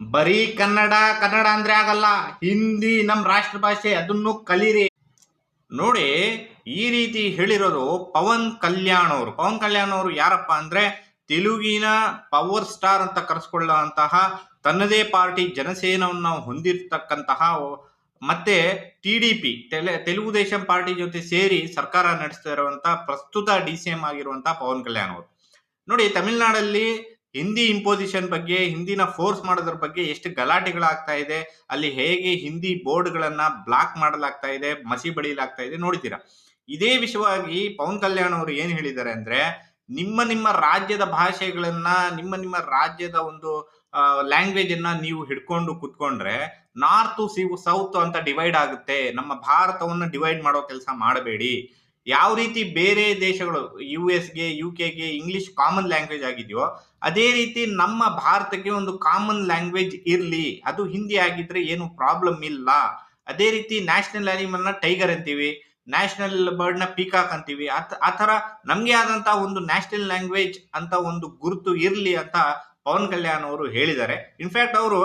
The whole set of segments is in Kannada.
ಬರೀ ಕನ್ನಡ ಕನ್ನಡ ಅಂದ್ರೆ ಆಗಲ್ಲ. ಹಿಂದಿ ನಮ್ ರಾಷ್ಟ್ರ ಭಾಷೆ, ಅದನ್ನು ಕಲೀರಿ. ನೋಡಿ, ಈ ರೀತಿ ಹೇಳಿರೋದು ಪವನ್ ಕಲ್ಯಾಣ್ ಅವರು ಯಾರಪ್ಪ ಅಂದ್ರೆ ತೆಲುಗಿನ ಪವರ್ ಸ್ಟಾರ್ ಅಂತ ಕರೆಸ್ಕೊಳ್ಳುವಂತಹ, ತನ್ನದೇ ಪಾರ್ಟಿ ಜನಸೇನವನ್ನು ಹೊಂದಿರತಕ್ಕಂತಹ, ಮತ್ತೆ ಟಿಡಿಪಿ ತೆಲುಗು ದೇಶಂ ಪಾರ್ಟಿ ಜೊತೆ ಸೇರಿ ಸರ್ಕಾರ ನಡೆಸ್ತಾ ಇರುವಂತಹ ಪ್ರಸ್ತುತ ಡಿ.ಸಿ.ಎಂ ಆಗಿರುವಂತಹ ಪವನ್ ಕಲ್ಯಾಣ್ ಅವರು. ನೋಡಿ, ತಮಿಳುನಾಡಲ್ಲಿ ಹಿಂದಿ ಇಂಪೋಸಿಷನ್ ಬಗ್ಗೆ, ಹಿಂದಿನ ಫೋರ್ಸ್ ಮಾಡೋದ್ರ ಬಗ್ಗೆ ಎಷ್ಟು ಗಲಾಟೆಗಳಾಗ್ತಾ ಇದೆ, ಅಲ್ಲಿ ಹೇಗೆ ಹಿಂದಿ ಬೋರ್ಡ್ಗಳನ್ನ ಬ್ಲಾಕ್ ಮಾಡಲಾಗ್ತಾ ಇದೆ, ಮಸಿ ಬಳಿಯಲಾಗ್ತಾ ಇದೆ ನೋಡಿದ್ದೀರಾ. ಇದೇ ವಿಷಯವಾಗಿ ಪವನ್ ಕಲ್ಯಾಣ್ ಅವರು ಏನ್ ಹೇಳಿದ್ದಾರೆ ಅಂದ್ರೆ, ನಿಮ್ಮ ರಾಜ್ಯದ ಭಾಷೆಗಳನ್ನ, ನಿಮ್ಮ ರಾಜ್ಯದ ಒಂದು ಲ್ಯಾಂಗ್ವೇಜ್ ಅನ್ನ ನೀವು ಹಿಡ್ಕೊಂಡು ಕುತ್ಕೊಂಡ್ರೆ ನಾರ್ತ್ ಸೌತ್ ಅಂತ ಡಿವೈಡ್ ಆಗುತ್ತೆ. ನಮ್ಮ ಭಾರತವನ್ನು ಡಿವೈಡ್ ಮಾಡೋ ಕೆಲಸ ಮಾಡಬೇಡಿ. ಯಾವ ರೀತಿ ಬೇರೆ ದೇಶಗಳು ಯುಎಸ್ಗೆ, ಯುಕೆಗೆ ಇಂಗ್ಲಿಷ್ ಕಾಮನ್ ಲ್ಯಾಂಗ್ವೇಜ್ ಆಗಿದೆಯೋ, ಅದೇ ರೀತಿ ನಮ್ಮ ಭಾರತಕ್ಕೆ ಒಂದು ಕಾಮನ್ ಲ್ಯಾಂಗ್ವೇಜ್ ಇರ್ಲಿ. ಅದು ಹಿಂದಿ ಆಗಿದ್ರೆ ಏನು ಪ್ರಾಬ್ಲಮ್ ಇಲ್ಲ. ಅದೇ ರೀತಿ ನ್ಯಾಷನಲ್ ಅನಿಮಲ್ ನ ಟೈಗರ್ ಅಂತೀವಿ, ನ್ಯಾಷನಲ್ ಬರ್ಡ್ ನ ಪೀಕಾಕ್ ಅಂತೀವಿ. ಆತರ ನಮ್ಗೆ ಆದಂತಹ ಒಂದು ನ್ಯಾಷನಲ್ ಲ್ಯಾಂಗ್ವೇಜ್ ಅಂತ ಒಂದು ಗುರುತು ಇರ್ಲಿ ಅಂತ ಪವನ್ ಕಲ್ಯಾಣ್ ಅವರು ಹೇಳಿದ್ದಾರೆ. ಇನ್ಫ್ಯಾಕ್ಟ್ ಅವರು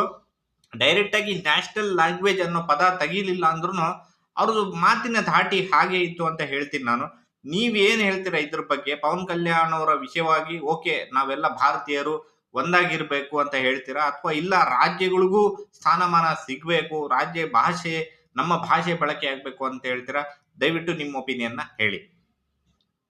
ಡೈರೆಕ್ಟ್ ಆಗಿ ನ್ಯಾಷನಲ್ ಲ್ಯಾಂಗ್ವೇಜ್ ಅನ್ನೋ ಪದ ತೆಗೀಲಿಲ್ಲ ಅಂದ್ರೂ ಅವ್ರದ್ದು ಮಾತಿನ ಧಾಟಿ ಹಾಗೆ ಇತ್ತು ಅಂತ ಹೇಳ್ತೀನಿ ನಾನು. ನೀವೇನ್ ಹೇಳ್ತೀರಾ ಇದ್ರ ಬಗ್ಗೆ? ಪವನ್ ಕಲ್ಯಾಣ್ ಅವರ ವಿಷಯವಾಗಿ ಓಕೆ, ನಾವೆಲ್ಲ ಭಾರತೀಯರು ಒಂದಾಗಿರ್ಬೇಕು ಅಂತ ಹೇಳ್ತೀರಾ, ಅಥವಾ ಇಲ್ಲ ರಾಜ್ಯಗಳಿಗೂ ಸ್ಥಾನಮಾನ ಸಿಗ್ಬೇಕು, ರಾಜ್ಯ ಭಾಷೆ, ನಮ್ಮ ಭಾಷೆ ಬಳಕೆ ಆಗ್ಬೇಕು ಅಂತ ಹೇಳ್ತೀರಾ? ದಯವಿಟ್ಟು ನಿಮ್ಮ ಒಪಿನಿಯನ್ ನ ಹೇಳಿ.